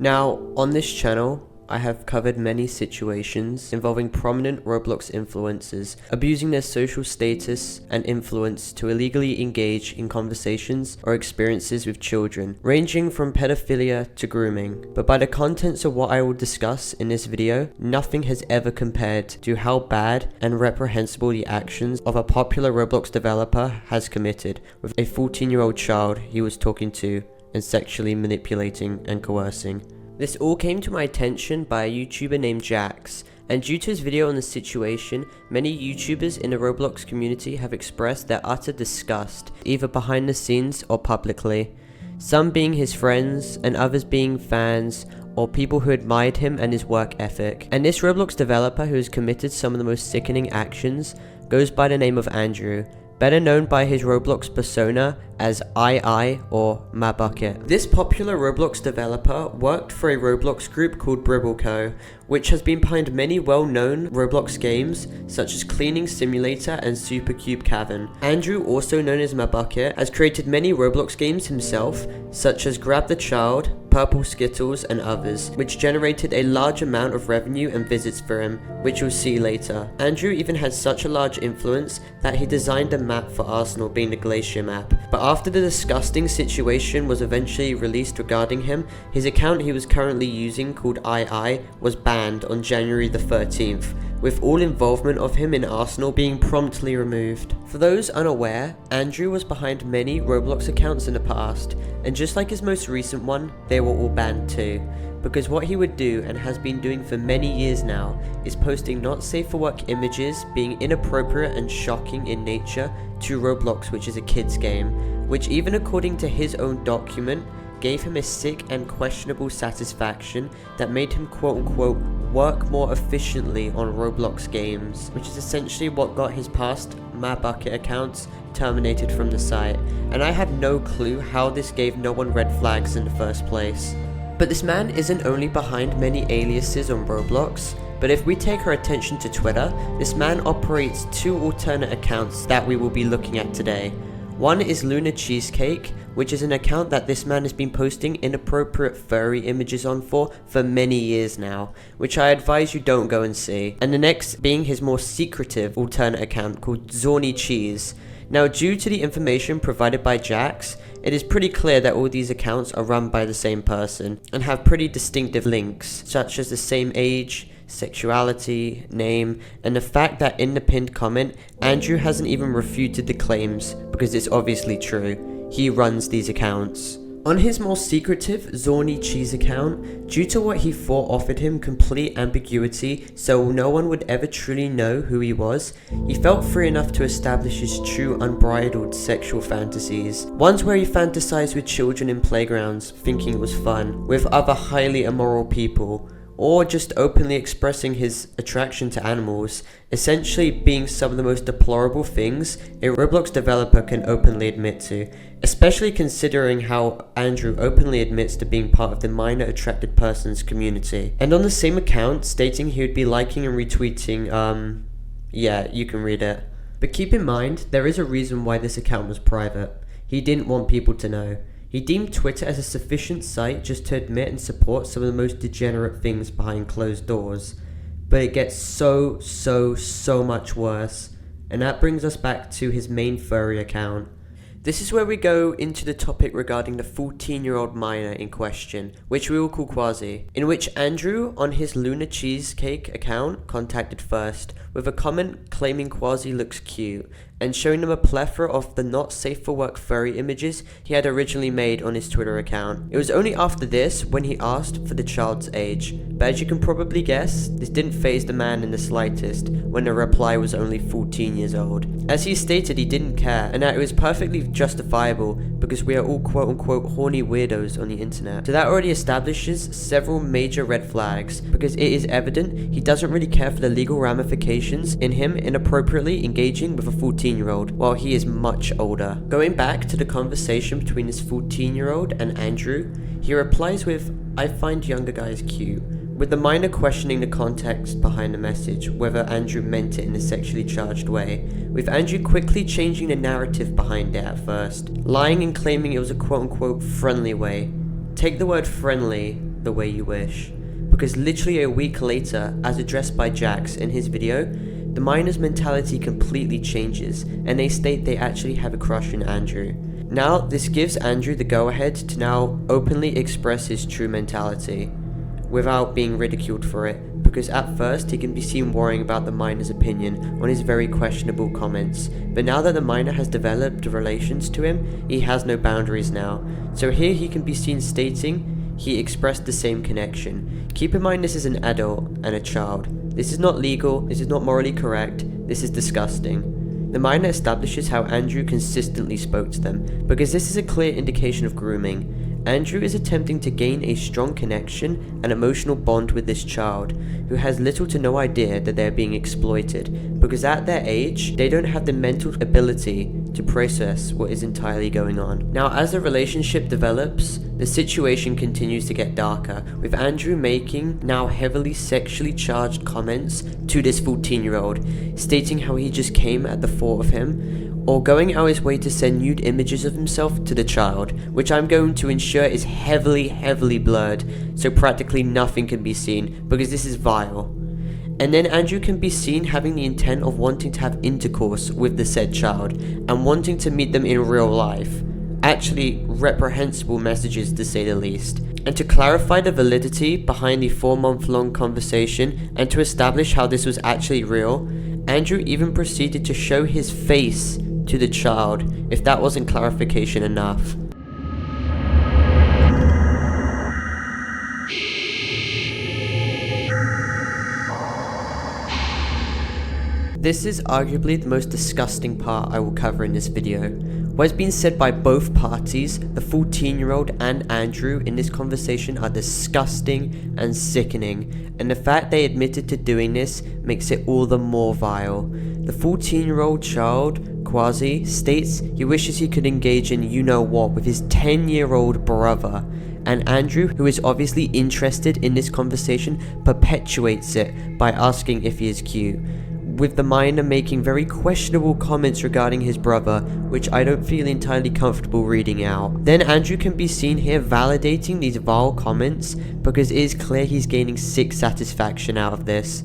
Now, on this channel, I have covered many situations involving prominent Roblox influencers abusing their social status and influence to illegally engage in conversations or experiences with children, ranging from pedophilia to grooming. But by the contents of what I will discuss in this video, nothing has ever compared to how bad and reprehensible the actions of a popular Roblox developer has committed with a 14-year-old child he was talking to and sexually manipulating and coercing. This all came to my attention by a YouTuber named Jax, and due to his video on the situation, many YouTubers in the Roblox community have expressed their utter disgust, either behind the scenes or publicly. Some being his friends, and others being fans, or people who admired him and his work ethic. And this Roblox developer who has committed some of the most sickening actions goes by the name of Andrew, better known by his Roblox persona as II or MahBucket. This popular Roblox developer worked for a Roblox group called Drewiker, which has been behind many well-known Roblox games such as Cleaning Simulator and Supercube Cavern. Andrew, also known as MahBucket, has created many Roblox games himself, such as Grab the Child, Purple Skittles and others, which generated a large amount of revenue and visits for him, which you'll see later. Andrew even had such a large influence that he designed a map for Arsenal, being the Glacier map. But after the disgusting situation was eventually released regarding him, his account he was currently using called II was banned on January the 13th, with all involvement of him in Arsenal being promptly removed. For those unaware, Andrew was behind many Roblox accounts in the past, and just like his most recent one, they were all banned too. Because what he would do, and has been doing for many years now, is posting not safe for work images being inappropriate and shocking in nature to Roblox, which is a kids game, which even according to his own document, gave him a sick and questionable satisfaction that made him quote-unquote work more efficiently on Roblox games, which is essentially what got his past MahBucket accounts terminated from the site, and I have no clue how this gave no one red flags in the first place. But this man isn't only behind many aliases on Roblox, but if we take our attention to Twitter, this man operates two alternate accounts that we will be looking at today. One is Luna Cheesecake, which is an account that this man has been posting inappropriate furry images on for many years now, which I advise you don't go and see. And the next being his more secretive alternate account called Zorny Cheese. Now, due to the information provided by Jax, it is pretty clear that all these accounts are run by the same person and have pretty distinctive links, such as the same age, sexuality, name, and the fact that in the pinned comment, Andrew hasn't even refuted the claims because it's obviously true. He runs these accounts. On his more secretive Zorny Cheese account, due to what he thought offered him complete ambiguity so no one would ever truly know who he was, he felt free enough to establish his true unbridled sexual fantasies. Ones where he fantasized with children in playgrounds, thinking it was fun, with other highly immoral people, or just openly expressing his attraction to animals, essentially being some of the most deplorable things a Roblox developer can openly admit to, especially considering how Andrew openly admits to being part of the minor attracted persons community. And on the same account, stating he would be liking and retweeting, yeah, you can read it. But keep in mind, there is a reason why this account was private. He didn't want people to know. He deemed Twitter as a sufficient site just to admit and support some of the most degenerate things behind closed doors. But it gets so much worse. And that brings us back to his main furry account. This is where we go into the topic regarding the 14-year-old minor in question, which we will call Quasi, in which Andrew, on his Luna Cheesecake account, contacted first, with a comment claiming Quasi looks cute, and showing them a plethora of the not safe for work furry images he had originally made on his Twitter account. It was only after this when he asked for the child's age, but as you can probably guess, this didn't faze the man in the slightest when the reply was only 14 years old. As he stated, he didn't care, and that it was perfectly justifiable because we are all quote-unquote horny weirdos on the internet. So that already establishes several major red flags, because it is evident he doesn't really care for the legal ramifications in him inappropriately engaging with a 14-year-old while he is much older. Going back to the conversation between this 14-year-old and Andrew, he replies with, "I find younger guys cute," with the minor questioning the context behind the message, whether Andrew meant it in a sexually charged way, with Andrew quickly changing the narrative behind it at first, lying and claiming it was a quote-unquote friendly way. Take the word friendly the way you wish. Because literally a week later, as addressed by Jax in his video, the miner's mentality completely changes, and they state they actually have a crush on Andrew. Now, this gives Andrew the go-ahead to now openly express his true mentality, without being ridiculed for it, because at first he can be seen worrying about the miner's opinion on his very questionable comments, but now that the miner has developed relations to him, he has no boundaries now. So here he can be seen stating he expressed the same connection. Keep in mind this is an adult and a child. This is not legal, this is not morally correct, this is disgusting. The miner establishes how Andrew consistently spoke to them, because this is a clear indication of grooming. Andrew is attempting to gain a strong connection and emotional bond with this child, who has little to no idea that they are being exploited, because at their age, they don't have the mental ability to process what is entirely going on. Now, as the relationship develops, the situation continues to get darker, with Andrew making now heavily sexually charged comments to this 14-year-old, stating how he just came at the thought of him, or going out his way to send nude images of himself to the child, which I'm going to ensure is heavily blurred, so practically nothing can be seen, because this is vile. And then Andrew can be seen having the intent of wanting to have intercourse with the said child, and wanting to meet them in real life. Actually, reprehensible messages to say the least. And to clarify the validity behind the 4-month-long conversation, and to establish how this was actually real, Andrew even proceeded to show his face to the child, if that wasn't clarification enough. This is arguably the most disgusting part I will cover in this video. What has been said by both parties, the 14-year-old and Andrew in this conversation, are disgusting and sickening, and the fact they admitted to doing this makes it all the more vile. The 14-year-old child, Quasi, states he wishes he could engage in you-know-what with his 10-year-old brother, and Andrew, who is obviously interested in this conversation, perpetuates it by asking if he is cute, with the miner making very questionable comments regarding his brother, which I don't feel entirely comfortable reading out. Then Andrew can be seen here validating these vile comments, because it is clear he's gaining sick satisfaction out of this.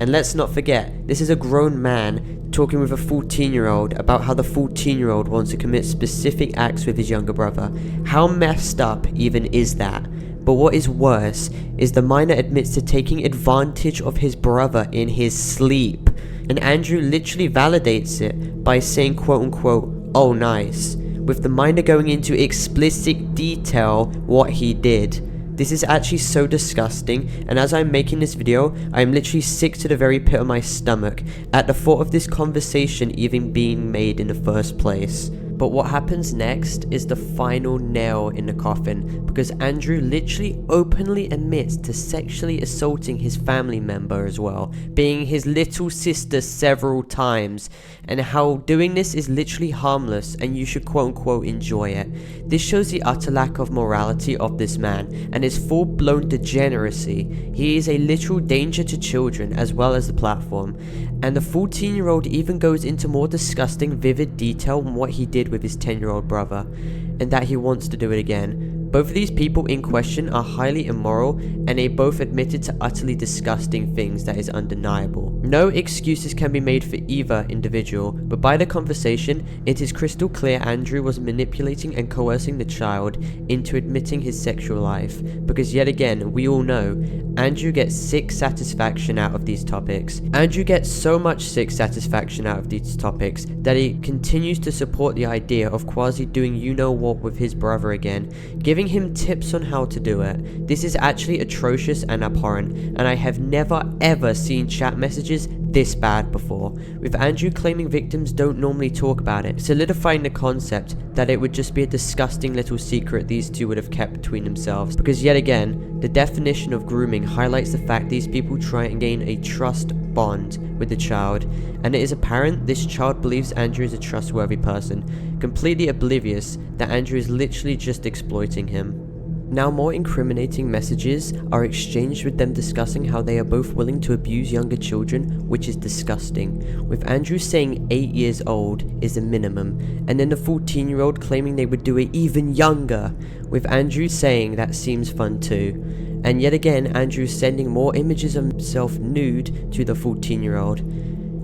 And let's not forget, this is a grown man talking with a 14-year-old about how the 14-year-old wants to commit specific acts with his younger brother. How messed up even is that? But what is worse is the miner admits to taking advantage of his brother in his sleep, and Andrew literally validates it by saying quote unquote, "Oh nice," with the miner going into explicit detail what he did. This is actually so disgusting, and as I'm making this video, I am literally sick to the very pit of my stomach at the thought of this conversation even being made in the first place. But what happens next is the final nail in the coffin, because Andrew literally openly admits to sexually assaulting his family member as well, being his little sister several times, and how doing this is literally harmless and you should quote unquote enjoy it. This shows the utter lack of morality of this man and his full-blown degeneracy. He is a literal danger to children as well as the platform, and the 14-year-old even goes into more disgusting vivid detail on what he did with his 10-year-old brother, and that he wants to do it again. Both of these people in question are highly immoral, and they both admitted to utterly disgusting things that is undeniable. No excuses can be made for either individual, but by the conversation, it is crystal clear Andrew was manipulating and coercing the child into admitting his sexual life, because yet again, we all know, Andrew gets sick satisfaction out of these topics. Andrew gets so much sick satisfaction out of these topics that he continues to support the idea of Quasi doing you-know-what with his brother again, giving him tips on how to do it. This is actually atrocious and abhorrent, and I have never ever seen chat messages this bad before, with Andrew claiming victims don't normally talk about it, solidifying the concept that it would just be a disgusting little secret these two would have kept between themselves, because yet again, the definition of grooming highlights the fact these people try and gain a trust bond with the child, and it is apparent this child believes Andrew is a trustworthy person, completely oblivious that Andrew is literally just exploiting him. Now, more incriminating messages are exchanged with them discussing how they are both willing to abuse younger children, which is disgusting, with Andrew saying 8 years old is the minimum, and then the 14-year-old claiming they would do it even younger, with Andrew saying that seems fun too. And yet again, Andrew's sending more images of himself nude to the 14-year-old.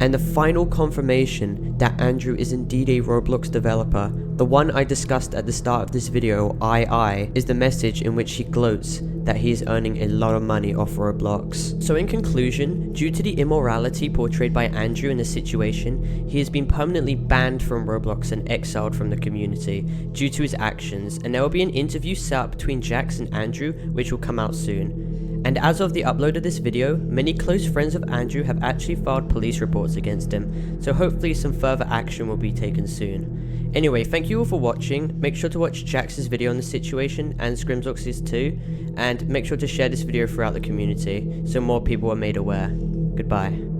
And the final confirmation that Andrew is indeed a Roblox developer, the one I discussed at the start of this video, I, is the message in which he gloats that he is earning a lot of money off Roblox. So in conclusion, due to the immorality portrayed by Andrew in the situation, he has been permanently banned from Roblox and exiled from the community due to his actions, and there will be an interview set up between Jax and Andrew which will come out soon. And as of the upload of this video, many close friends of Andrew have actually filed police reports against him, so hopefully some further action will be taken soon. Anyway, thank you all for watching. Make sure to watch Jax's video on the situation and Scrimzox's too, and make sure to share this video throughout the community so more people are made aware. Goodbye.